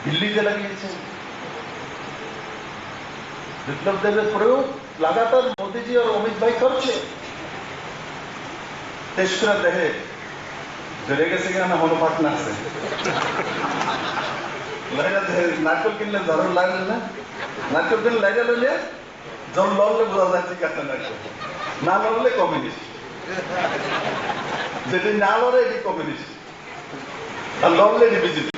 দিল্লিতে লাগিয়েছেন। বিপ্লব দেবের প্রয়োগ লাগাতার মোদীজি আর অমিত ভাই করছে। তেসরা দেহে জড়ে গেছে কিনা মনোপাট না আছে, নারকেল কিনলে ধরন লাগলে না, নারকেল কিনলে লাইটা লইলে জন লড়লে বোঝা যায় ঠিক আছে, নারকেল না লড়লে কমিউনিস্ট, যেটি না লড়ে এটি কমিউনিস্ট, আর লড়লে এটি বিজেপি।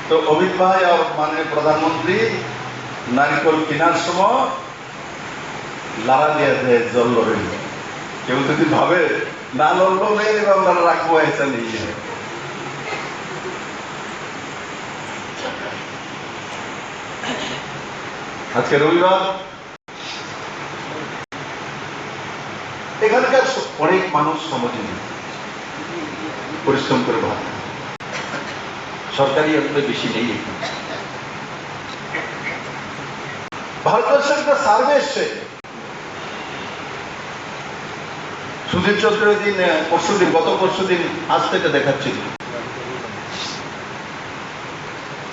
তো অমিত ভাই আর মাননীয় প্রধানমন্ত্রী নারকেল কেনার সময় লাড়া দিয়ে দেয় জল লড়ে। কেউ যদি ভাবে না লড়লো নেই আমরা রাখবো, এসে নিয়ে আজকে রবিবার এখানকার অনেক মানুষ শ্রমজীবী, পরিশ্রম করে ভাত, সরকারি অর্থে বেশি নেই। ভারতবর্ষের একটা সার্ভে এসছে, সুধীর চক্রবর্তী পরশুদিন, গত পরশুদিন আজ থেকে দেখাচ্ছিল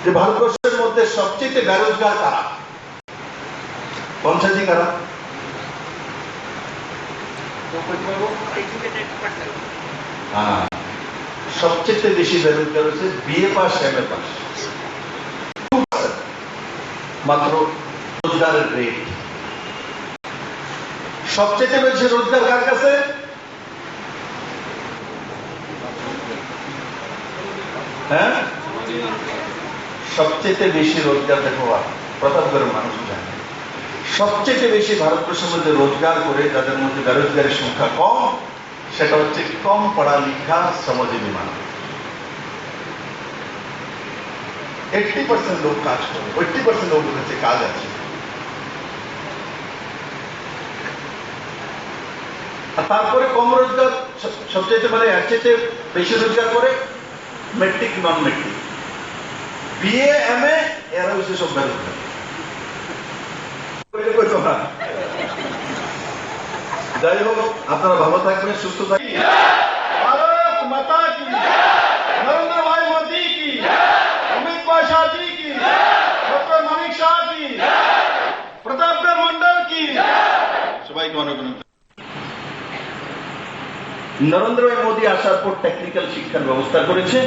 যে ভারতবর্ষের মধ্যে সবচেয়ে বেরোজগার কারা, পঞ্চায়েতি কারা? সবচেয়ে বেশি বেরোজগার হচ্ছে বিএ পাস, এমএ পাস, মাত্র রোজগারের রেট। সবচেয়ে বেশি রোজগার কার কাছে? হ্যাঁ, সবচেয়ে বেশি রোজগার দেখো প্রতাপগড়ের মানুষ জানে। সবচেয়ে বেশি ভারতবর্ষের মধ্যে রোজগার করে যাদের মধ্যে বেরোজগারের সংখ্যা কম, সেটা হচ্ছে কম পড়ালেখা শ্রমজীবী মানুষ। 80% লোক কাজ করে, 80% লোকের কাছে কাজ আছে। আর তারপরে কম রোজগার সবচেয়ে মানে এর চেয়ে বেশি রোজগার করে মেট্রিক, নন মেট্রিক, বিএ, এমএ, এরা হচ্ছে সব বেরোজগার। যাই হোক, আপনারা ভালো থাকবেন, সুস্থ থাকবেন। ভারত মাতা কি, নরেন্দ্র ভাই মোদী কি, অমিত ভাই শাহজি কি, ডক্টর মানিক শাহ কি, প্রতাপগড় মন্ডল কি, সবাইকে অনেক অনেক। নরেন্দ্র ভাই মোদী আসার পর টেকনিক্যাল শিক্ষার ব্যবস্থা করেছে,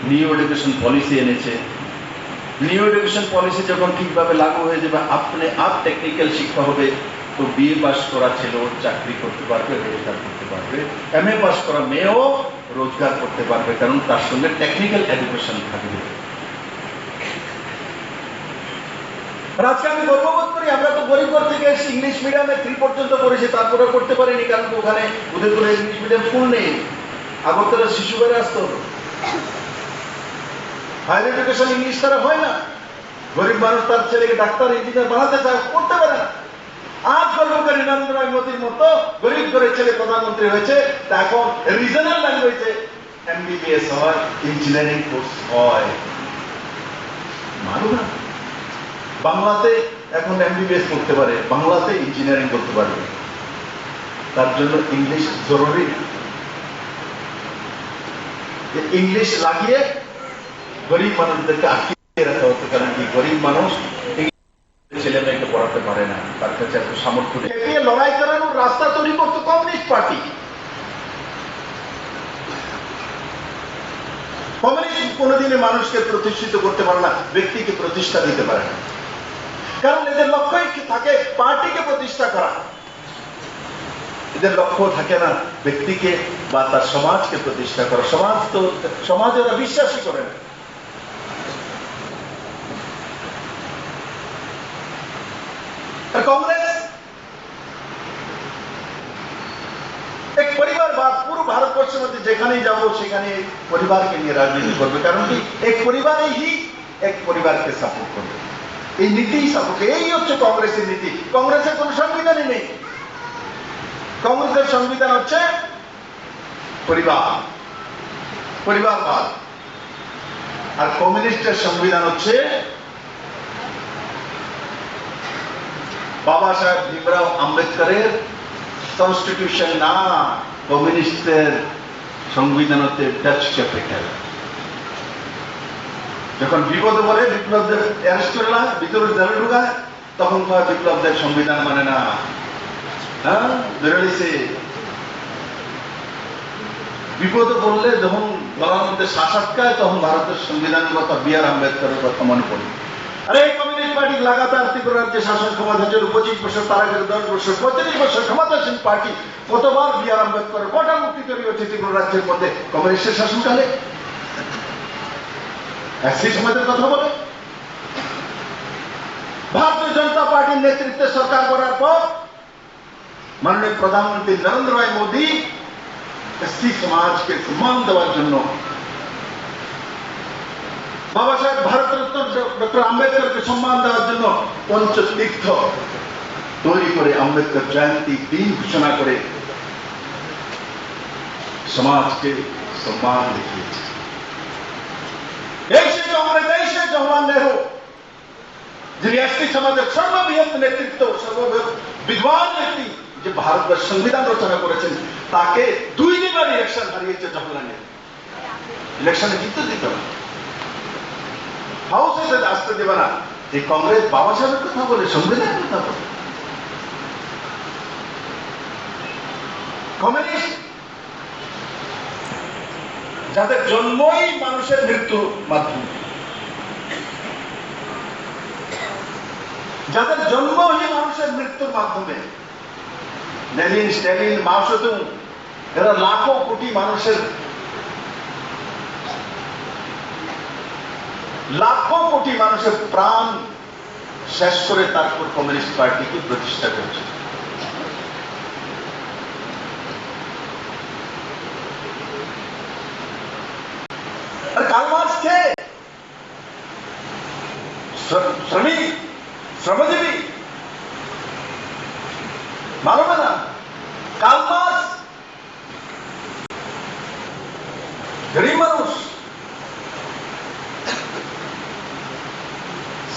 নিউ এডুকেশন পলিসি এনেছে। নিউ এডুকেশন পলিসি যখন ঠিকভাবে লাগু হয়ে যাবে, আপনি আপ টেকনিক্যাল শিক্ষা হবে, তো বিএ পাস করা ছেলেও চাকরি করতে পারবে, রোজগার করতে পারবে, এমএ পাস করা মেয়েও রোজগার করতে পারবে, কারণ তার সঙ্গে টেকনিক্যাল এডুকেশন থাকবে। আজকে আমি গর্ববোধ করি, আমরা তো গরিব ঘর থেকে এসে ইংলিশ মিডিয়ামে 3 পর্যন্ত পড়েছি, তারপরে করতে পারিনি, কারণ ওখানে উদয়পুরে ইংলিশ মিডিয়াম স্কুল নেই। আগরতলা শিশু বেড়ে আসতো, হায়ার এডুকেশন ইংলিশ তারা হয় না। গরিব মানুষ তার ছেলেকে ডাক্তার, ইঞ্জিনিয়ার বানাতে চায়, করতে পারে না। আজ গর্বকারী নরেন্দ্র ভাই মোদীর মতো গরিব ঘরের ছেলে প্রধানমন্ত্রী হয়েছে, তা এখন রিজনাল ল্যাঙ্গুয়েজে এমবিবিএস হয়, ইঞ্জিনিয়ারিং কোর্স হয়। মানুষ না বাংলাতে এখন এমবিবিএস করতে পারে, বাংলাতে ইঞ্জিনিয়ারিং করতে পারবে, তার জন্য ইংলিশ জরুরি। ইংলিশ লাগিয়ে গরিব মানুষদেরকে আটকে রাখা হতো, কারণ কি গরিব মানুষ ছেলে মেয়েকে পড়াতে পারে না, তার কাছে এত সামর্থ্য নেই। লড়াই করানোর রাস্তা তৈরি করতো কমিউনিস্ট পার্টি। কমিউনিস্ট কোনোদিনই মানুষকে প্রতিষ্ঠিত করতে পারে না, ব্যক্তিকে প্রতিষ্ঠা দিতে পারে না, কারণ এদের লক্ষ্যই থাকে পার্টিকে প্রতিষ্ঠা করা। এদের লক্ষ্য থাকে না ব্যক্তিকে বা তার সমাজকে প্রতিষ্ঠা করা। সমাজে ওরা বিশ্বাসই করে না। কংগ্রেস এক পরিবারবাদ, পুরো ভারতবর্ষের মধ্যে যেখানেই যাবো সেখানে পরিবারকে নিয়ে রাজনীতি করবে, কারণ কি এক পরিবারেই এক পরিবারকে সাপোর্ট করবে, এই নীতি সাপোর্ট। এই হচ্ছে কংগ্রেসের নীতি। কংগ্রেসের কোন সংবিধানই নেই। কংগ্রেসের সংবিধান হচ্ছে পরিবারবাদ, আর কমিউনিস্টের সংবিধান হচ্ছে বাবা সাহেব ভীমরাও আম্বেদকরের কনস্টিটিউশন না, কমিউনিস্টের সংবিধান হচ্ছে ডাচ ক্যাপিটাল। যখন বিপদে বলে বিপ্লবদের অ্যারেস্ট করে না, ভিতরে জেলে ঢুকায়, তখন তো বিপ্লবদের সংবিধান মানে না। হ্যাঁ, বেরোলিছে বিপদে পড়লে যখন গলার মধ্যে শ্বাস আটকায়, তখন ভারতের সংবিধানের কথা, বি.আর. আম্বেদকরের কথা মনে পড়ে। আরে কমিউনিস্ট পার্টি লাগাতার ত্রিপুরা রাজ্যে শাসন ক্ষমতা ছিল 25 বছর, তার আগে 10 বছর, 35 বছর ক্ষমতাসীন পার্টি। কতবার বি.আর. আম্বেদকরের কটা মুক্তি তৈরি হয়েছে ত্রিপুরা রাজ্যের মধ্যে কমিউনিস্টের শাসনকালে? সেই সমাজের কথা বলে। ভারতীয় জনতা পার্টির নেতৃত্বে সরকার করার পর মাননীয় প্রধানমন্ত্রী নরেন্দ্র ভাই মোদী এসসি সমাজকে সম্মান দেওয়ার জন্য বাবা সাহেব ভারতরত্ন ডক্টর আম্বেদকরকে সম্মান দেওয়ার জন্য পঞ্চতীর্থ তৈরি করে আম্বেদকর জয়ন্তী দিন ঘোষণা করে সমাজকে সম্মান দেখিয়েছে। এই সেই কংগ্রেস, এই সেই জওহরলাল নেহরু, যিনি এসসি সমাজের সর্ববৃহৎ নেতৃত্ব, সর্ববৃহৎ বিদ্বান ব্যক্তি, যে ভারতের সংবিধান রচনা করেছেন, তাকে 2 দিনবার ইলেকশন হারিয়েছে জওহরলাল নেহরু। ইলেকশনে জিততে দিত না, হাউসে আসতে দেবে না। যে কংগ্রেস বাবা সাহেবের কথা বলে, সংবিধানের কথা বলে। কমিউনিস্ট যাদের জন্মই মানুষের মৃত্যুর মাধ্যমে, যাদের জন্মই মানুষের মৃত্যুর মাধ্যমে, লেনিন, স্ট্যালিন, মাও সেতুং, এরা লাখো কোটি মানুষের, লাখো কোটি মানুষের প্রাণ শেষ করে তারপর কমিউনিস্ট পার্টিকে প্রতিষ্ঠা করেছে। আর কার্ল মার্ক্স কে? শ্রমিক, শ্রমজীবী, মানবে না। কার্ল মার্ক্স গরিব মানুষ,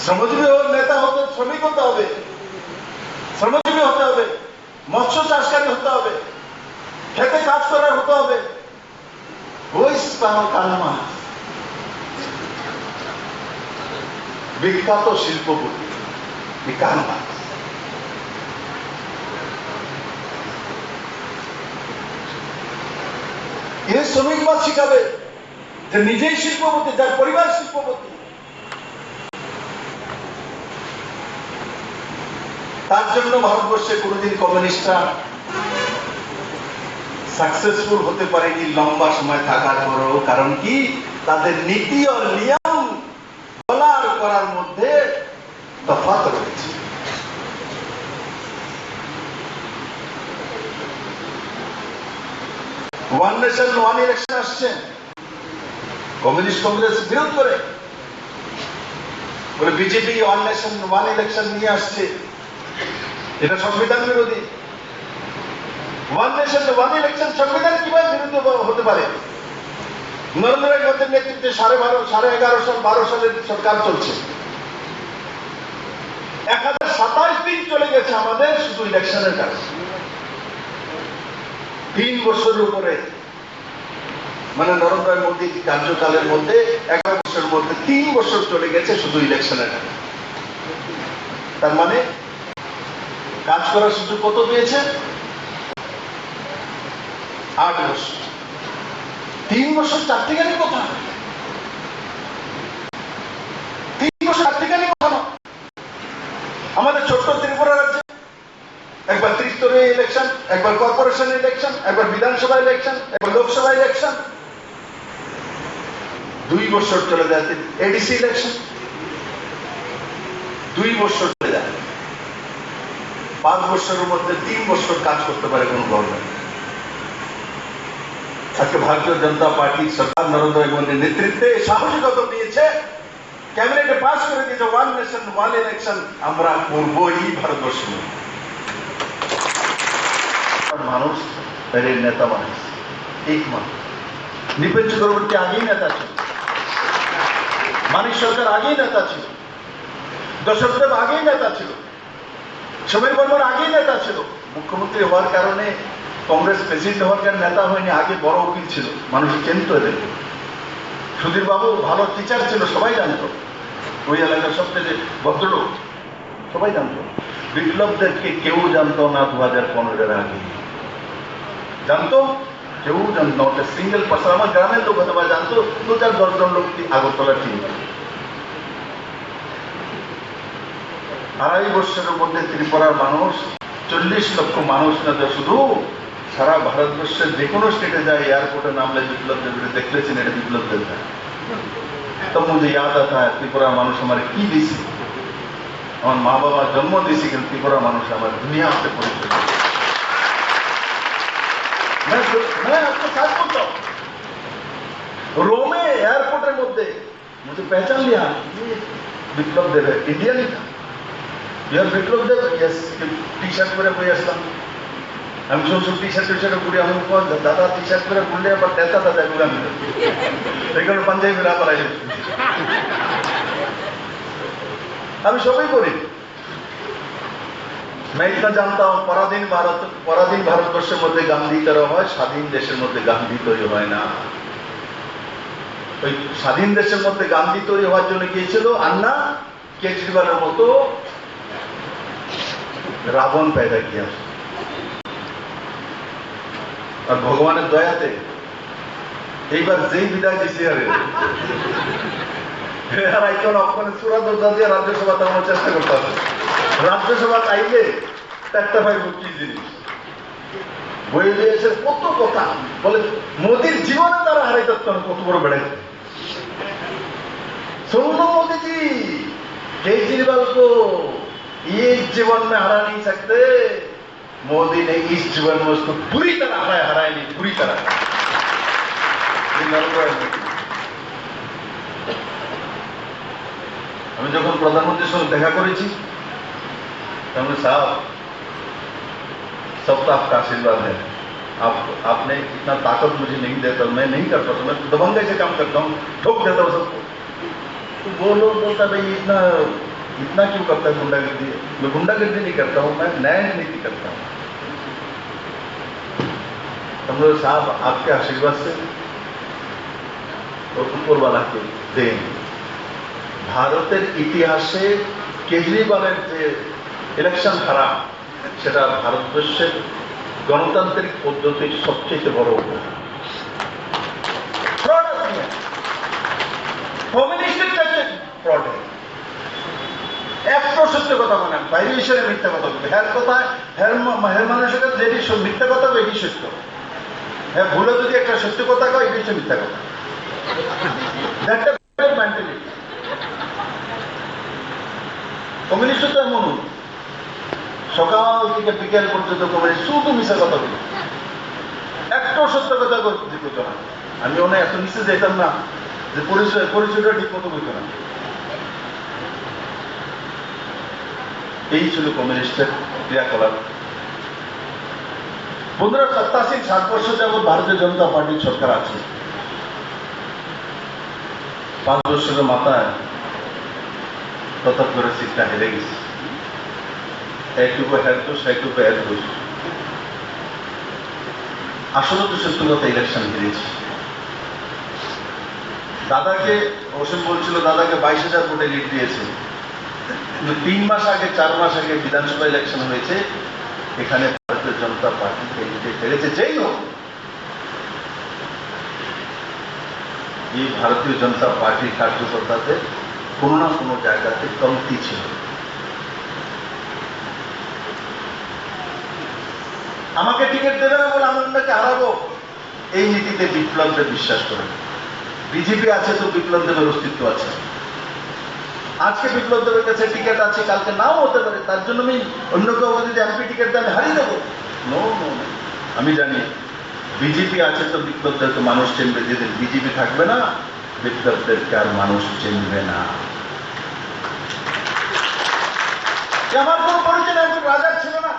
শ্রমজীবী নেতা হতে, শ্রমিক হতে হবে, শ্রমজীবী হতে হবে, মৎস্য চাষকারী হতে হবে, খেতে কাজ করার হতে হবে। ওই কার্ল মার্ক্স বিখ্যাত শিল্পপতি কার্ল মার্ক্স। এ শ্রমিকবাদ শিখাবে যে নিজেই শিল্পপতি, যার পরিবার শিল্পপতি, তার জন্য ভারতবর্ষে কোনদিন কমিউনিস্টরা সাকসেসফুল হতে পারেনি লম্বা সময় থাকার পরও। কারণ কি? তাদের নীতি ও নিয়ম বলার করার মধ্যে তফাৎ রয়েছে। ওয়ান নেশন ওয়ান ইলেকশন আসছে, কমিউনিস্ট কংগ্রেস বিরোধ করে, বলে BJP one nation one election নিয়ে আসছে, এটা সংবিধান বিরোধী। ওয়ান নেশন ওয়ান ইলেকশন সংবিধান কিভাবে বিরুদ্ধে হতে পারে? নরেন্দ্র মোদীর নেতৃত্বে 11.5 সাল 12 সালের সরকার চলছে। 1027 দিন চলে গেছে আমাদের শুধু ইলেকশনের কাজ। 3 বছরের উপরে, মানে নরেন্দ্র মোদীর কার্যকালের মধ্যে 11 বছরের মধ্যে 3 বছর চলে গেছে শুধু ইলেকশনের কাজ। তার মানে কাজ করার সুযোগ কত পেয়েছে? 8 বছর। 3 বছর চারটিখানি কথা, 3 বছর চারটিখানি কথা না। আমাদের ছোট্ট ত্রিপুরা রাজ্যে একবার ত্রিস্তরীয় ইলেকশন, একবার কর্পোরেশন ইলেকশন, একবার বিধানসভা ইলেকশন, একবার লোকসভা ইলেকশন, 2 বছর চলে যায়। এডিসি ইলেকশন 2 বছর চলে যায়। 5 বছরের মধ্যে 3 বছর কাজ করতে পারে কোন গভর্নমেন্ট। আজকে ভারতীয় জনতা পার্টির সরকার নরেন্দ্র মোদীর নেতৃত্বে সাহসিকতা নিয়েছে, ক্যাবিনেটে পাস করে দিয়েছে ওয়ান নেশন ওয়ান ইলেকশন আমরা করবই ভারতবর্ষে। মানুষ তাদের নেতা মানুষ এক মানুষ। নৃপেন চক্রবর্তী আগেই নেতা ছিল, মানিক সরকার আগেই নেতা ছিল, দশরথদেব আগেই নেতা ছিল, সমীর বর্মন আগেই নেতা ছিল। মুখ্যমন্ত্রী হওয়ার কারণে কংগ্রেস প্রেসিডেন্ট হওয়ার কারণে নেতা হয়নি, আগে বড় উকিল ছিল, মানুষ চিনত এদের। সুধীর বাবু ভালো টিচার ছিল, সবাই জানতো, ওই এলাকার সবচেয়ে ভদ্রলোক, সবাই জানতো। বিপ্লবদেরকে কেউ জানতো না 2015-এর আগে, জানতো কেউ জানতো, ওটা সিঙ্গেল পার্সন। আমার গ্রামের লোক হয়তো বা জানতো, 2-4-10 জন লোক আগরতলার চিনতো। 2.5 বছরের মধ্যে ত্রিপুরার মানুষ 40 লক্ষ মানুষ না শুধু সারা ভারতবর্ষের যে কোনো স্টেটে যায়, এয়ারपोর্টে নামলে বিপ্লব দেবের দেখলেছেন, এটা বিপ্লব দেব। তো মুझे याद आता है ত্রিপুরার মানুষ আমার কি দিয়েছে, আমার মা বাবা জন্ম দিয়েছে, কিন্তু ত্রিপুরার মানুষ আমার দুনিয়া से পরিচয়। मैं आपको साथ बोलता हूँ, रोमे एयरपोर्टेर मध्य मुझे पहचान लिया, বিপ্লব দেব इंडियन ही था। यार Biplab Deb, yes, T shirt परे कोई আসলাম, আমি শুনছি टी शर्ट ঘুরে, আমি দাদা टी शर्ट পরে ঘুরলে আবার নেতা দাদা ঘুরে, আমি এখানে পাঞ্জাবি না পরাই, আমি সবই করি। मैं इतना जानता हूं, পরাধীন ভারতবর্ষের মধ্যে গান্ধী তৈরি হয়, স্বাধীন দেশের মধ্যে গান্ধী তৈরি হয় না। ওই স্বাধীন দেশের মধ্যে গান্ধী তৈরি হওয়ার জন্য গিয়েছিল আন্না কেজরিওয়ালের মতো রাবণ पैदा किया। আর ভগবানের দয়াতে এইবার যেই বিদায় দিয়েছে রাজ্যসভা আমার চেষ্টা করতে হবে। রাজ্যসভা আইলে একটা ভাই মুক্তি জিনিস বই দিয়েছে, কত কথা বলে, মোদীর জীবনে তারা হারাইতে কত বড় বেড়ে। सुनो मोदी जी, केजरीवाल को ये जीवन में हरा नहीं सकते, मोदी ने इस जीवन में उसको पूरी तरह हराया नहीं, पूरी तरह। আমি যখন প্রধানমন্ত্রীর সঙ্গে দেখা করেছি, तभी साहब सब तो आपका आशीर्वाद है, आपने इतना ताकत मुझे नहीं देता, मैं नहीं कर पाता, मैं दबंगे से काम करता हूँ, ठोक देता हूँ सबको। तो वो लोग बोलता भाई इतना क्यों करता है गुंडागर्दी? मैं गुंडागर्दी नहीं करता हूँ, मैं न्याय नीति करता हूँ। तमलोग साहब आपके आशीर्वाद से और ऊपर वाला के देन ভারতের ইতিহাসে কেজরিওয়ালের যে ইলেকশন হারা, সেটা ভারতবর্ষের গণতান্ত্রিক পদ্ধতির সবচেয়ে বড় কমিউনিস্টের চাইতে ফ্রড। একটু সত্য কথা মানে বাইরে হিসেবে মিথ্যা কথা বলবে, হ্যার কথা হ্যার মানুষের কাছে যেটি মিথ্যা কথা হবে এটি সত্য, হ্যাঁ ভুলে যদি একটা সত্য কথা কয় এটি হচ্ছে মিথ্যা কথা। কমিউনিস্ট তো এমন সকাল থেকে বিকেল পর্যন্ত কমিউনিস্ট শুধু মিশা কথা বলি, একটু সত্য কথা দিত না। আমি অনেক এত নিচে যেতাম না যে পরিচয়টা ঠিক মতো বলতো না। এই ছিল কমিউনিস্টের ক্রিয়াকলাপ। বন্ধুরা, 87-60 বছর যাবৎ ভারতীয় জনতা পার্টির সরকার আছে। 5 বছরের মাথায় তথা করে সিটটা হেরে গেছে, একটুকু হেরতো সেটুকু হেরতো। আসলে তো সত্য কথা, ইলেকশন হেরেছি। দাদাকে অসীম বলছিল দাদাকে 22,000 ভোটে লিড দিয়েছে, কিন্তু 3 মাস আগে 4 মাস আগে বিধানসভা ইলেকশন হয়েছে, এখানে ভারতীয় জনতা পার্টি হেরেছে। যেই হোক, এই ভারতীয় জনতা পার্টির কার্যকর্তাতে কোনো না কোনো জায়গাতে কমতি ছিল। আমাকে টিকিট দেবে না বলে আমি ওনাকে হারাবো, এই নীতিতে বিপ্লব দেব বিশ্বাস করেন। বিজেপি আছে তো বিপ্লব দেবের অস্তিত্ব আছে। আজকে বিপ্লব দেবের কাছে টিকিট আছে, কালকে নাও হতে পারে, তার জন্য আমি অন্য কাউকে যদি এমপি টিকিট দেয় আমি হারিয়ে দেবো। নো নো, আমি জানি বিজেপি আছে তো বিপ্লব দেবকে মানুষ চিনবে, যেদিন বিজেপি থাকবে না বিপ্লব দেবকে আর মানুষ চিনবে না। আমার কোন পরিচয় একজন রাজার ছিল না,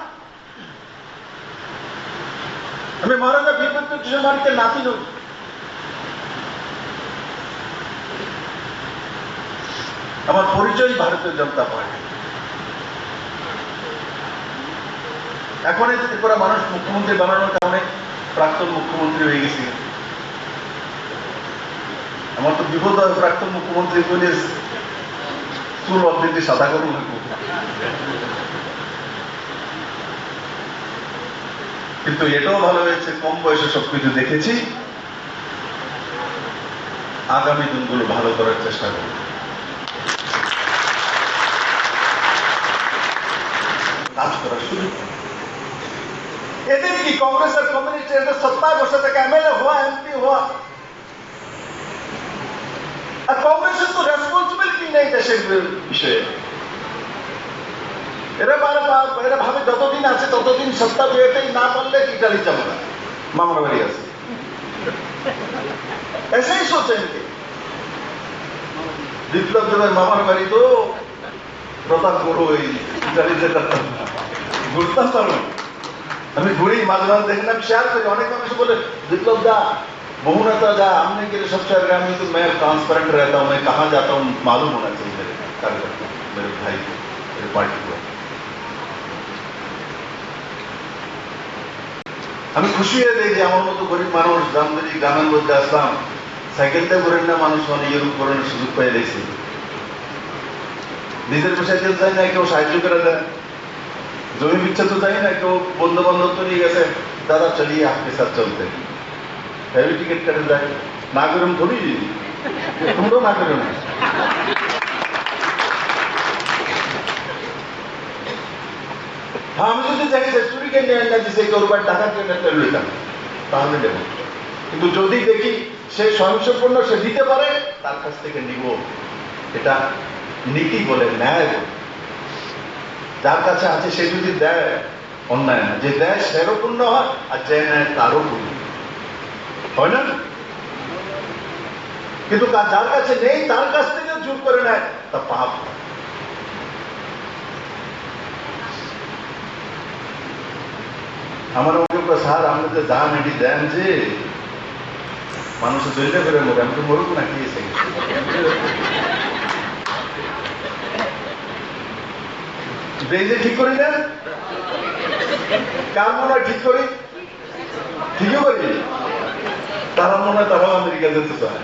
আমি মহারাজা বীরভদ্র কৃষ্ণ মানিকের নাতি নই। আমার পরিচয় ভারতীয় জনতা পার্টি। এখন এই ত্রিপুরা মানুষ মুখ্যমন্ত্রী বানানোর কারণে প্রাক্তন মুখ্যমন্ত্রী হয়ে গেছি। আমার তো বিপদ হয়, প্রাক্তন মুখ্যমন্ত্রী বলে চুল অবৃদ্ধি সাদা করুন। কিন্তু এটাও ভালো হয়েছে, কম বয়সে সবকিছু দেখেছি, আগামী দিনগুলো ভালো করার চেষ্টা করব। কাজ করার সুযোগ এদের কি कांग्रेस और कम्युनिस्ट এদের 70 বছর থেকে এমএলএ हुआ, एमपी हुआ, আর কংগ্রেসের তো রেসপন্সিবিলিটি নেই দেশের বিষয়ে। এরা ভাবে যতদিন আছে ততদিন সত্তা পেয়েতেই না পারলে ইটালি যাবে না, মামার বাড়ি আছে, এসেই সোচেন। বিপ্লব দেবের মামার বাড়ি তো প্রতাপ করো ওই ইটালিতে ঘুরতাম পারো। আমি ঘুরি, মাঝে মাঝে দেখলাম, শেয়ার করি, অনেক মানুষ বলে विप्लव दा बहुनाता जा हमने के सब शहर में तो मैं ट्रांसपेरेंट रहता हूँ, मैं कहाँ जाता हूँ मालूम होना चाहिए मेरे कार्यकर्ता, मेरे भाई को, मेरे पार्टी को। আমি খুশি হয়ে দেখি আমার মতো গরিব মানুষ জামদানি গ্রামের মধ্যে আসলাম, সাইকেলটা করেন না মানুষ, মানে ইউরোপ করানোর সুযোগ পেয়ে দেখছি। নিজের সাইকেল চাই না, কেউ সাহায্য করে দেয়, জমি বিচ্ছা তো চাই না, কেউ বন্ধু বান্ধব তো নিয়ে গেছে, দাদা চলিয়ে आपके साथ चलते हैं, हैवी टिकट करे जाए ना करें थोड़ी, तुम तो ना करें। আমি যদি চাই যে চুরিকে নিয়ে না যে কেউ রূপায় টাকা কেনে লইতাম তাহলে দেব, কিন্তু যদি দেখি সে স্বয়ংসম্পূর্ণ, সে দিতে পারে, তার কাছ থেকে নিব। এটা নীতি বলে, ন্যায় বলে। যার কাছে আছে সে যদি দেয় অন্যায় না, যে দেয় সেরও পূর্ণ হয়, আর যে নেয় তারও পূর্ণ হয় না। কিন্তু যার কাছে নেই তার কাছ থেকে জোর করে নেয়, তা পাপ। আমার অভিজ্ঞতা স্যার আপনি তো যান এটি দেন যে মানুষের জয়টা করে মরে, আমি তো মরুক না খেয়েছে। ব্রেজে ঠিক করি দেন, কার মনে হয় ঠিক করি, ঠিকই করি, তারা মনে হয় তারাও আমেরিকা যেতে চায়।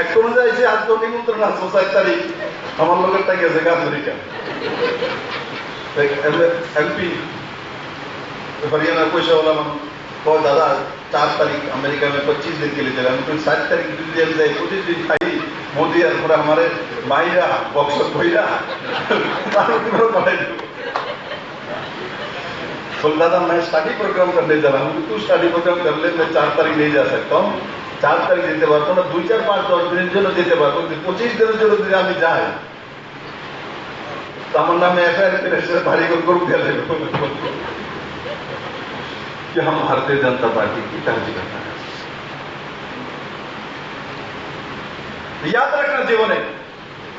এক কোনো যাইছে আজ তো নিমন্ত্রণ আসবো 4 তারিখ, আমার লোকেরটা গেছে আমেরিকা, एमपी हरियाणा पैसा মানুষ কয় দাদা 4 তারিখ अमेरिका में 25 दिन के लिए चला, हम 7 तारीख दिल्ली जाए, 25 दिन खाई मोदी और पूरा हमारे माइरा बॉक्सर कोईरा बोल दादा मैं स्टडी प्रोग्राम करने जा रहा हूँ, तू स्टडी प्रोग्राम कर ले, मैं 4 तारीख नहीं जा सकता हूँ, 4 तारीख যেতে পারবো না, 2, 4, 5, 10 দিনের জন্য যেতে পারবো, 25 দিনের জন্য যদি আমি যাই আমার नाम एफआईआर भारी ग्रुप कि हम भारतीय जनता पार्टी की काळजी करता है। याद रखना জীবনে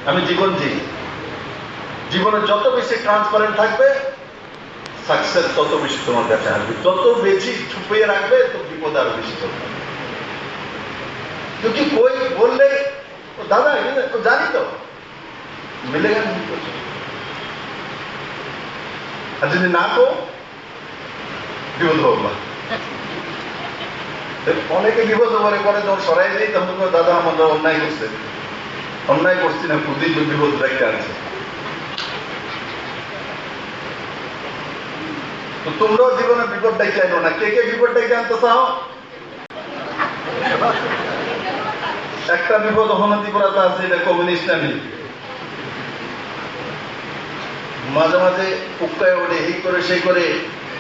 আমি জীবন জি, জীবনে যত বেশি ট্রান্সপারেন্ট থাকবে সাকসেস তত বেশি তোমার কাছে আসবে, যত বেশি ছুপিয়ে রাখবে তো বিপদ আরো বেশি চলবে। क्योंकि कोई बोलले दादा জানি তো मिलेगा नहीं कुछ, আর যদি না তো বিপদ হবে। অনেকে বিপদ হবারে পরে যখন সরাই দেয় তখন দাদা আমাদের অন্যায় করছে, অন্যায় করছি না, প্রতি বিপদ রেখে আনছে। তো তোমরাও জীবনে বিপদ ডেকে আনো না, কে কে বিপদ ডেকে আনতে চাও? একটা বিপদ অহনতিপুরাতে আছে, এটা কমিউনিস্ট নামি মাঝে মাঝে উক্কায় ওঠে, এই করে সেই করে।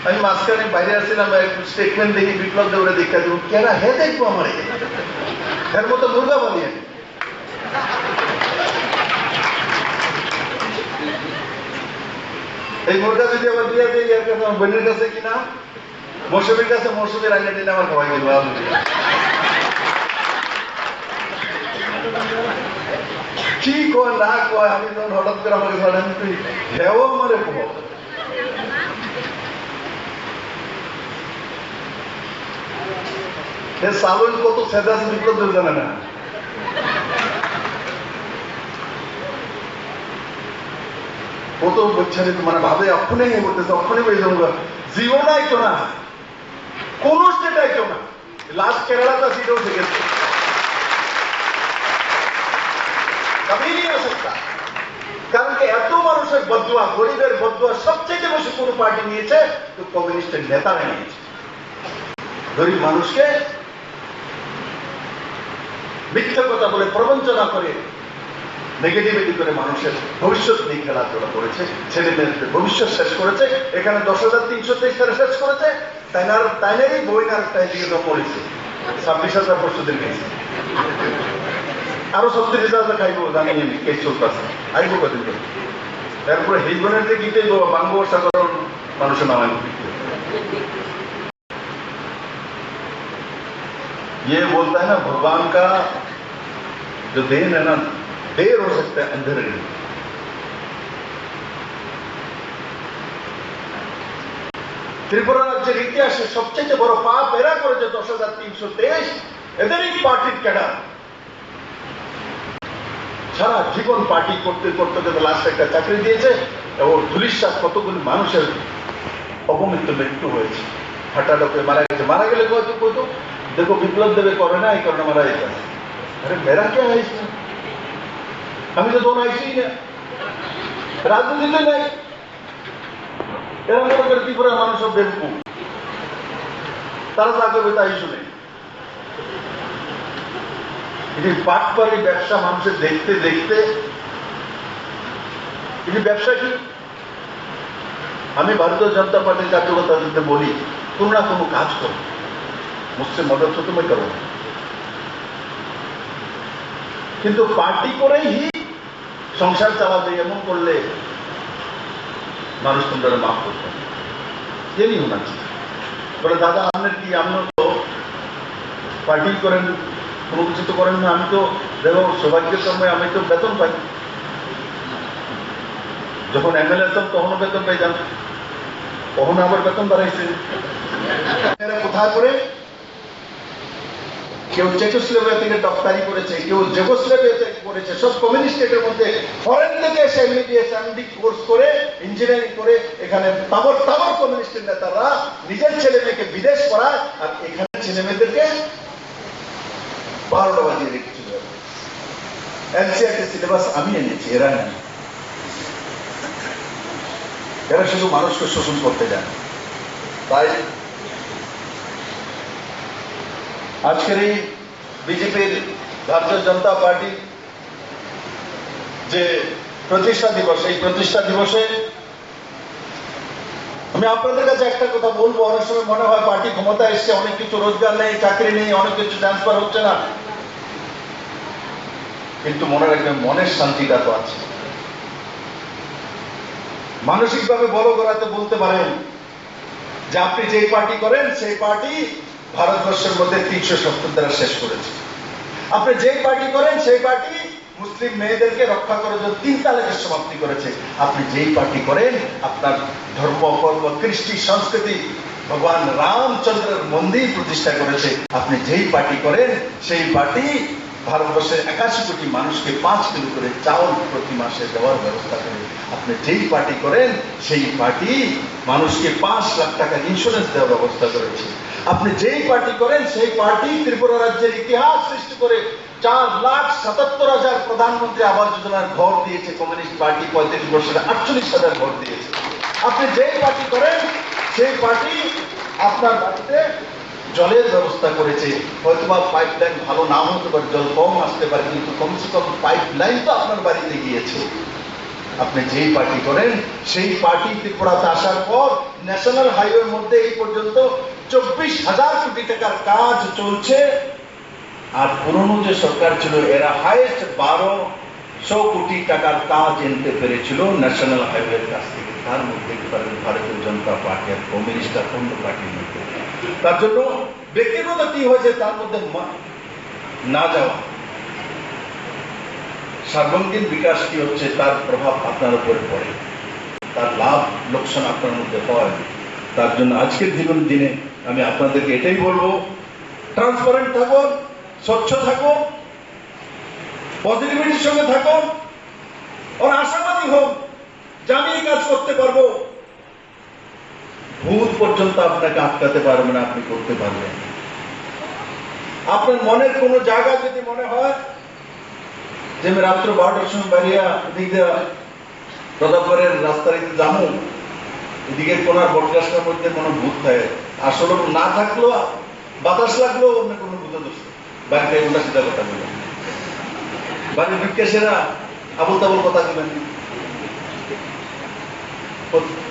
আমি মাঝখানে বাইরে আসছিলাম, স্টেটমেন্ট দেখি বিপ্লব দেবরে দেখা দেবো, কেনা হে দেখবো আমার এর মতো মুরগা বানিয়ে। এই মুরগা যদি আবার দিয়ে দিই আর আমার বোনের কাছে কিনা মৌসুমীর কাছে, মৌসুমীর আগে দিন আমার খাওয়াই দেবো। কি কয় না কয়, আমি যখন হঠাৎ করে আমাকে ধরেন তুই হেও আমারে কো সালন কত সেদাস বিপ্লব জানে না। কত বছরে মানে ভাবে অক্ষণে করতেছে, অক্ষণে বেয়ে যাবো, জীবন আইতো না, কোন স্টেট আইতো না, लास्ट केरला का सीट उठ गए कभी नहीं हो सकता कारण कि এত মানুষের বদুয়া গরিবের বদুয়া সবচেয়ে বেশি কোন পার্টি নিয়েছে তো কমিউনিস্টের নেতারা নিয়েছে গরিব মানুষকে মিথ্যা কথা বলে প্রবঞ্চনা করে নেগেটিভিটি করে মানুষের ভবিষ্যৎ নিয়ে খেলাধুলা করেছে ছেলে মেয়েদের ভবিষ্যৎ শেষ করেছে এখানে 10,323 তারা শেষ করেছে তাইনারই বইনার একটা এদিকে পড়েছে 26,000 প্রস্তুতির গেছে আরো 37,000 খাইব জানি আমি কেস চলতেছে আইব কদিন তারপরে হিজবনের যে গীতে বাংলা সাধারণ মানুষের নামায় ये बोलता है ना भगवान का जो देन है ना देर हो सकता है अंधेरे नहीं त्रिपुरा राज्य इतिहास सबचेয়ে বড় পাপ এরা করেছে 10,323 এদেরই পার্টির ক্যাডার সারা জীবন পার্টি করতে করতে লাস্ট একটা চাকরি দিয়েছে এবং ধুলিশ্বাস কতগুলি মানুষের অপমৃত্যু মৃত্যু হয়েছে হাঁটাডোকে মারা গেলে কত देखो विप्लव देवे करे ना करना मारा जाता है अरे मेरा क्या है इसमें हमें तो दोनों ऐसे ही है राजनीति में नहीं এরা মনে করে ত্রিপুরা মানুষ সব বেবকু তারা তাকে বেতাই শুনে এটি পাটপাড়ি ব্যবসা মানুষের দেখতে দেখতে এটি ব্যবসা কি আমি ভারতীয় জনতা পার্টির কার্যকর্তাদেরকে বলি তোমরা কোনো কাজ করো मुझसे मदद तो तुम्हें करो किंतु पार्टी করে ही সংসার চালাবে এমন করলে মানুষ তোমরা মাফ করতে ये नहीं होना चाहिए বলে দাদা আপনি কি আমরা তো পার্টি করেন কোনো কিছু তো করেন না আমি তো দেখো সৌভাগ্যক্রমে আমি তো বেতন পাই যখন এমএলএ হতাম তখনও বেতন পাইতাম তখন আবার বেতন বাড়াইছে এরা কোথায় করে কেউ চেকোস্লোভাকিয়া থেকে ডক্টরি করেছে কেউ জেগোস্লোভাকিয়া থেকে করেছে সব কমিউনিস্ট স্টেটের মধ্যে ফরেন থেকে এসে এমবিবিএস এমডি কোর্স করে ইঞ্জিনিয়ারিং করে এখানে তাবর কমিউনিস্টের নেতারা নিজের ছেলে মেয়েকে বিদেশ পড়ায় আর এখানে ছেলে মেয়েদেরকে 12টা বাজিয়ে রেখেছিল এনসিআরটি সিলেবাস আমি এনেছি এরা নেই এরা শুধু মানুষকে শোষণ করতে যায় তাই আজকের এই বিজেপির ভারতীয় জনতা পার্টি যে প্রতিষ্ঠা দিবস এই প্রতিষ্ঠা দিবসে আমি আপনাদের কাছে একটা কথা বলবো অনেক সময় মনে হয় পার্টি ক্ষমতা এসছে অনেক কিছু রোজগার নেই চাকরি নেই অনেক কিছু ট্রান্সফার হচ্ছে না কিন্তু মনে রাখবেন মনের শান্তিটা তো আছে মানসিকভাবে বড় করাতে বলতে পারেন যে আপনি যেই পার্টি করেন সেই পার্টি ভারতবর্ষের মধ্যে 370 দ্বারা শেষ করেছে আপনি যেই পার্টি করেন সেই পার্টি মুসলিম মেয়েদেরকে রক্ষা করার জন্য 3 তালাকের সমাপ্তি করেছে আপনি যেই পার্টি করেন আপনার ধর্ম কর্ম কৃষ্টি সংস্কৃতি ভগবান রামচন্দ্রের মন্দির প্রতিষ্ঠা করেছে আপনি যেই পার্টি করেন সেই পার্টি ভারতবর্ষের 81 কোটি মানুষকে 5 কিলো করে চাউল প্রতি মাসে দেওয়ার ব্যবস্থা করে আপনি যেই পার্টি করেন সেই পার্টি মানুষকে 5 লাখ টাকা ইন্স্যুরেন্স দেওয়ার ব্যবস্থা করেছে আপনি যেই পার্টি করেন সেই পার্টি ত্রিপুরা রাজ্যের ইতিহাস সৃষ্টি করে 4,77,000 প্রধানমন্ত্রী আবাস যোজনার ঘর দিয়েছে কমিউনিস্ট পার্টি 35 বছরে 48,000 ঘর দিয়েছে আপনি যেই পার্টি করেন সেই পার্টি আপনার বাড়িতে জলের ব্যবস্থা করেছে হয়তোবা পাইপলাইন ভালো না হতে পারে জল কম আসতে পারে কিন্তু কমসে কম পাইপলাইন তো আপনার বাড়িতে গিয়েছে আপনি যেই পার্টি করেন সেই পার্টি ত্রিপুরাতে আসার পর ন্যাশনাল হাইওয়ের মধ্যে এই পর্যন্ত 24,000 কোটি টাকার কাজ চলছে আর পুরনো যে সরকার ছিল এরা হাইয়েস্ট 1200 কোটি টাকার কাজ এনতে পেরেছিল ন্যাশনাল হাইওয়ের কাছ থেকে তার মধ্যে ভারতীয় জনতা পার্টি আর কমিউনিস্ট অন্য পার্টির মধ্যে তার জন্য ব্যক্তিগত কি হয়েছে তার মধ্যে না যাওয়া সার্বঙ্গীন বিকাশ কি হচ্ছে তার প্রভাব আপনার উপরে পড়ে তার লাভ লোকসান আপনার মধ্যে হয় তার জন্য আজকের জীবন দিনে আমি আপনাদেরকে এটাই বলবো ট্রান্সপারেন্ট থাকুন স্বচ্ছ থাকুন পজিটিভিটির সঙ্গে থাকুন আর আশাবাদী হোক যে আমি এই কাজ করতে পারবো ভূত পর্যন্ত আপনাকে আটকাতে পারবে না আপনি করতে পারবেন আপনার মনের কোন জায়গা যদি মনে হয় যে আমি রাত্র 12টার সময় বাড়িয়া এদিক দিয়ে প্রতাপগড়ের রাস্তার যাবো, এদিকে কোনার বটগাছটার মধ্যে কোনো ভূত থাকে, আসলে না থাকলেও বাতাস লাগলেও অন্য কোনো ভূতে দোষ বাড়িতে উল্টা সিধা কথা বলবেন, বাড়ির বিজ্ঞাসেরা আবল তাবল কথা বলবেন।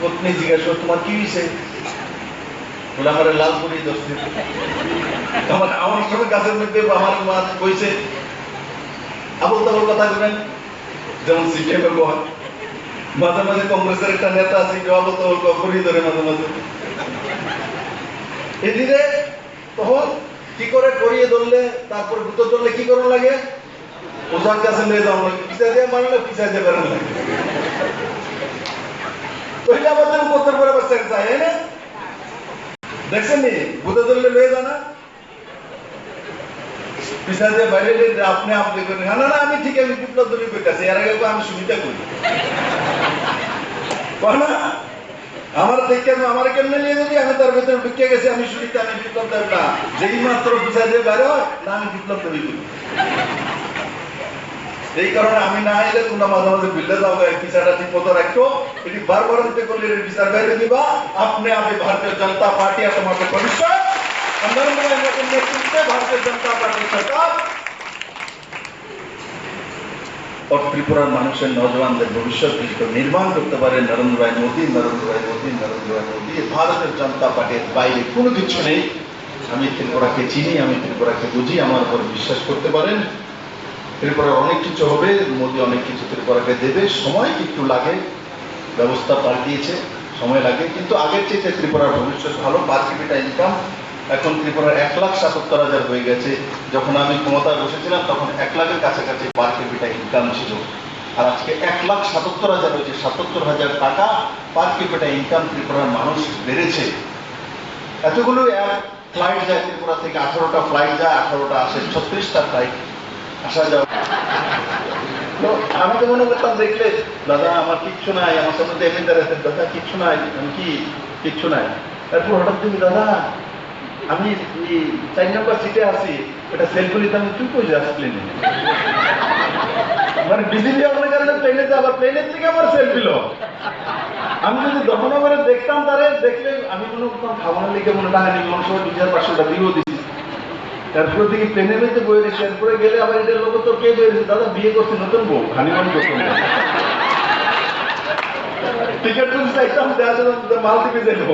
পত্নী জিজ্ঞাসা তোমার কি হয়েছে, বলে আমার লালপুরি দোষ আমার সময় গাছের মধ্যে আমার মা কইছে, আবল তাবল কথা বলবেন। যেমন সিপিএম এর মাঝে মাঝে কংগ্রেসের একটা নেতা আছে আবল তাবল করি ধরে মাঝে মাঝে এদিকে, তখন কি করে করিয়ে ধরলে তারপর ভূত ধরলে কি করার লাগে, ওজার কাছে নিয়ে যাওয়া লাগে, পিছা দিয়ে মারলে পিছা দিয়ে বেড়ানো লাগে। ওইটা আমাদের উপর করে বাচ্চা চাই না, দেখছেন নি ভূত ধরলে লয়ে যা না পিছা দিয়ে বাইরে আপনি আপনি করেন, না না আমি ঠিক আমি বিপ্লব দলীয় করতেছি, এর আগে আমি সুবিধা করি না আমার দেখে আমার কেমনে নিয়ে যদি আমি তার ভেতরে ঢুকে গেছি আমি সুবিধা, আমি বিপ্লব দেব না, যেই মাত্র পিছা দিয়ে বাইরে হয় না আমি বিপ্লব তৈরি করি। এই কারণে আমি না আইলে তোমরা মাঝে মাঝে বিল্লে যাও, পিছাটা ঠিক মতো রাখো, এটি বারবার হতে করলে বিচার বাইরে দিবা, আপনি আমি ভারতীয় জনতা পার্টি আর তোমাকে ভবিষ্যৎ নরেন্দ্র ভাই মোদীর নেতৃত্বে ভারতীয় জনতা পার্টির সরকার और ত্রিপুরার মানুষের নজওয়ানদের ভবিষ্যৎ নির্মাণ করতে পারে নরেন্দ্র ভাই মোদী, নরেন্দ্র ভাই মোদী, নরেন্দ্র ভাই মোদী। ভারতের জনতা পার্টির বাইরে কোনো কিছু নেই। আমি ত্রিপুরাকে চিনি, আমি ত্রিপুরাকে বুঝি, আমার উপর বিশ্বাস করতে পারেন। ত্রিপুরার অনেক কিছু হবে, মোদী অনেক কিছু ত্রিপুরাকে দেবে, সময় একটু লাগে, ব্যবস্থা পাল্টিয়েছে, সময় লাগে, কিন্তু আগের চেয়ে ত্রিপুরার ভবিষ্যৎ ভালো। পার ক্যাপিটা ইনকাম এখন ত্রিপুরার 1,77,000 হয়ে গেছে। যখন আমি ক্ষমতায় বসেছিলাম তখন 1 লাখের কাছাকাছি পার ক্যাপিটা ইনকাম ছিল, আর আজকে 1,77,000 হয়েছে। 77,000 টাকা পার ক্যাপিটা ইনকাম ত্রিপুরার মানুষ বেড়েছে। এতগুলো ফ্লাইট যায় ত্রিপুরা থেকে, 18টা ফ্লাইট যায়, 18টা আসে, 36টা ফ্লাইট আসা যাওয়া। তো আমি তো মনে করতাম দেখলে দাদা আমার কিচ্ছু নাই, আমার সামনে এমনি দাঁড়াচ্ছেন, দাদা কিচ্ছু নাই, আমি কি কিচ্ছু নাই। তারপর হঠাৎ তুমি দাদা আমি 4 নম্বর সিটে আছি, এটা সেলফি নিতে আমি তুই কই যাস প্লেনে, মানে বিজেপি আপনার কারণে প্লেনে যাবার, প্লেনের থেকে আমার সেলফি লো। আমি যদি দমনগরে দেখতাম তারে দেখলে আমি মনে করতাম খাওয়ানোর লিখে মনে টাকা নিল, সময় 2,500 দিয়েও দিচ্ছি। তারপরে থেকে প্লেনের মধ্যে বই রেখে এরপরে গেলে আবার এটার লোক তো কে বই রেখেছে, দাদা বিয়ে করছে নতুন বউ, হানিমুন করছে, টিকিট করছে একদম মাল দিকে যাইব।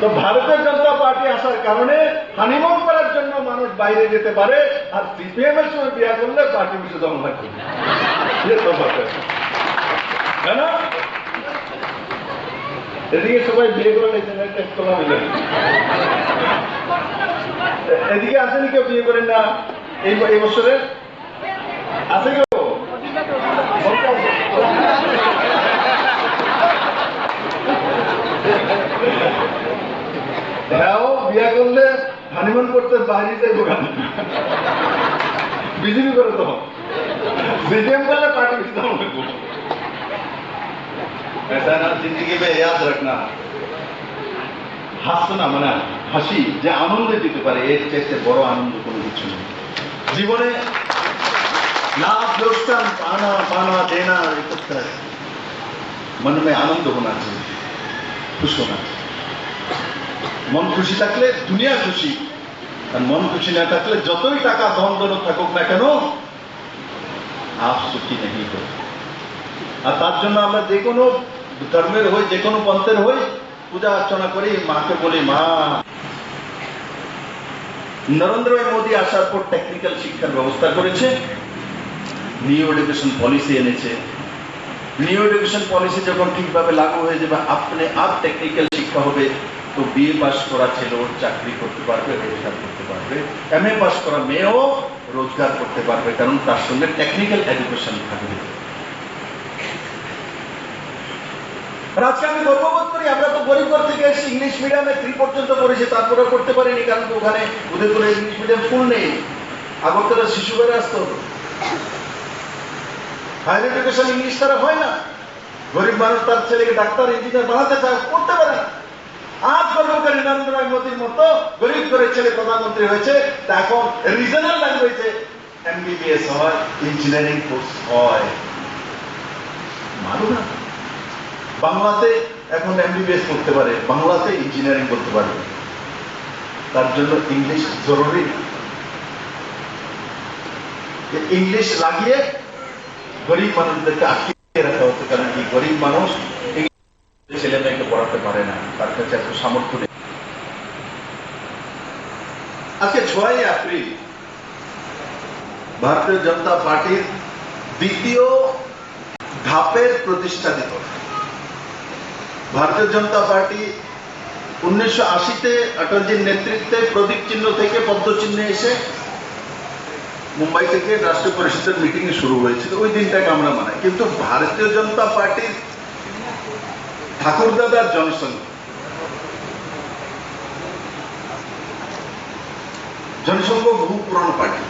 তো ভারতীয় জনতা পার্টি আসার কারণে হানিমুন করার জন্য মানুষ বাইরে যেতে পারে, আর সিপিএম এর সময় বিয়া করলে পার্টি বিষয় জমা লাগবে, তাই না? এদিকে সবাই বিয়ে করে নিয়েছেন, এদিকে আসেনি কেউ বিয়ে করেন না এই বছরে? আছে কেউ? হ্যাঁ, বিয়ে করলে হানিমুন করতে বাইরে যাইব, বিজেপি করে তো সিপিএম করলে পার্টি বিষয় জমা লাগবে। ऐसा ना जिंदगी में याद रखना, হাসনা মানে হাসি যে আনন্দ দিতে পারে, এর চাইতে বড় আনন্দ কোনো কিছু নেই জীবনে। लाभ लोकसान पाना पाना देना करता है, मन में आनंद होना चाहिए, खुश होना चाहिए। मन खुशी থাকলে দুনিয়া খুশি, আর মন খুশি না থাকলে যতই টাকা ধন দৌলত থাকুক না কেন আপ সুখী নেই हो। আর তার জন্য আমরা যে কোনো ধর্মের হই, যে কোনো পন্থের হই, পূজা অর্চনা করি, মাকে বলি মা। নরেন্দ্র ভাই মোদী আসার পর টেকনিক্যাল শিক্ষার ব্যবস্থা করেছে, নিউ এডুকেশন পলিসি এনেছে। নিউ এডুকেশন পলিসি যখন ঠিকভাবে লাগু হয়ে যাবে, আপনি আপ টেকনিক্যাল শিক্ষা হবে, তো বিএ পাস করা ছেলেও চাকরি করতে পারবে, রোজগার করতে পারবে, এমএ পাস করা মেয়েও রোজগার করতে পারবে, কারণ তার সঙ্গে টেকনিক্যাল এডুকেশন থাকবে। আজকে আমি গর্ববোধ করি, আমরা তো গরিব ঘর থেকে এসে ইংলিশ মিডিয়ামে 3 পর্যন্ত পড়েছি, তারপরে করতে পারিনি, কারণ ওখানে উদয়পুরে ইংলিশ মিডিয়াম স্কুল নেই। আগরতলা শিশু ঘরে আসতো, হায়ার এডুকেশন ইংলিশ তারা হয় না। গরিব মানুষ তার ছেলেকে ডাক্তার ইঞ্জিনিয়ার বানাতে চায়, করতে পারে না। আজ গর্বকারী নরেন্দ্র ভাই মোদীর মতো গরিব করে ছেলে প্রধানমন্ত্রী হয়েছে, তা এখন রিজনাল ল্যাঙ্গুয়েজে এমবিবিএস হয়, ইঞ্জিনিয়ারিং কোর্স হয়। মানো না, বাংলাতে এখন এমবিবিএস করতে পারে, বাংলাতে ইঞ্জিনিয়ারিং করতে পারে, তার জন্য ইংলিশ জরুরি। ইংলিশ লাগিয়ে গরিব মানুষদেরকে আটকে রাখা হচ্ছে, কারণ এই গরিব মানুষ ছেলে মেয়েকে পড়াতে পারে না, তার কাছে এত সামর্থ্য নেই। আজকে 6 এপ্রিল ভারতীয় জনতা পার্টির দ্বিতীয় ধাপের প্রতিষ্ঠা দিবস। ভারতীয় জনতা পার্টি 1980-তে অটলজির নেতৃত্বে প্রদীপ চিহ্ন থেকে পদ্ম চিহ্নে এসে মুম্বাই থেকে রাষ্ট্রীয় পরিষদের মিটিং এ শুরু হয়েছিল, ওই দিনটাকে আমরা মানাই। কিন্তু ভারতীয় জনতা পার্টির ঠাকুরদাদার জনসংঘ বহু পুরানো পার্টি,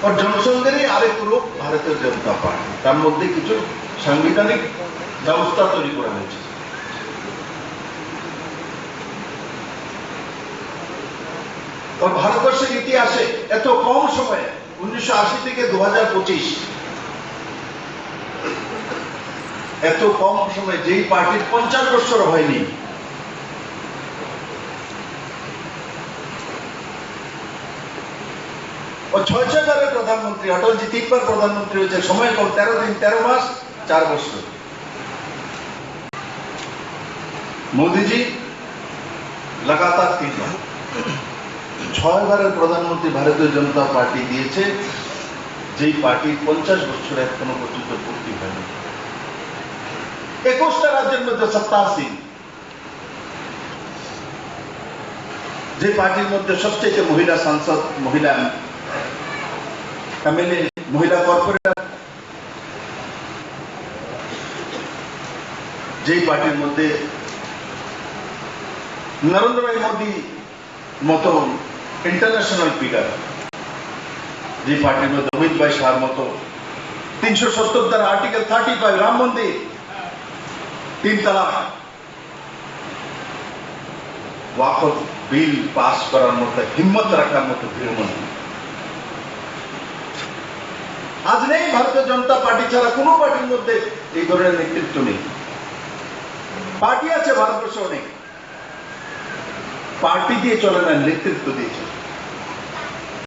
और জনসংঘেরই আরেক রূপ ভারতীয় জনতা পার্টি। তার মধ্যে কিছু সাংবিধানিক ব্যবস্থা তৈরি করা হয়েছে। ভারতবর্ষের ইতিহাসে এত কম সময়ে 1980 থেকে 2025 এত কম সময়ে যেই পার্টির 50 বছর হয়নি, ও 6 বারের প্রধানমন্ত্রী, অটলজি 3 বার প্রধানমন্ত্রী হয়েছে, সময় কম, 13 দিন 13 মাস 4 বছর। মোদীজি লাগাতার 3 বার, 6 বারের প্রধানমন্ত্রী ভারতীয় জনতা পার্টি দিয়েছে, যেই পার্টির 50 বছর এখনো পর্যন্ত পূর্তি হয়নি। 21টা রাজ্যের মধ্যে সত্তা আসীন, যে পার্টির মধ্যে সবচেয়ে মহিলা সাংসদ, মহিলা এমএলএ, মহিলা কর্পোরেটর, যেই পার্টির মধ্যে নরেন্দ্র ভাই মোদী মতো ইন্টারন্যাশনাল ফিগার, যে পার্টির মধ্যে অমিত ভাই শাহর মতো 370 দ্বারা আর্টিকেল 35 রাম মন্দির, 3 তালাক, ওয়াকফ বিল পাস করার মতো হিম্মত রাখার মতো গৃহমন্ত্রী আজ নেই। ভারতীয় জনতা পার্টি ছাড়া কোন পার্টির মধ্যে এই ধরনের নেতৃত্ব নেই। পার্টি আছে ভারতবর্ষে অনেক, পার্টি দিয়ে চলে না, নেতৃত্ব দিয়ে চলে।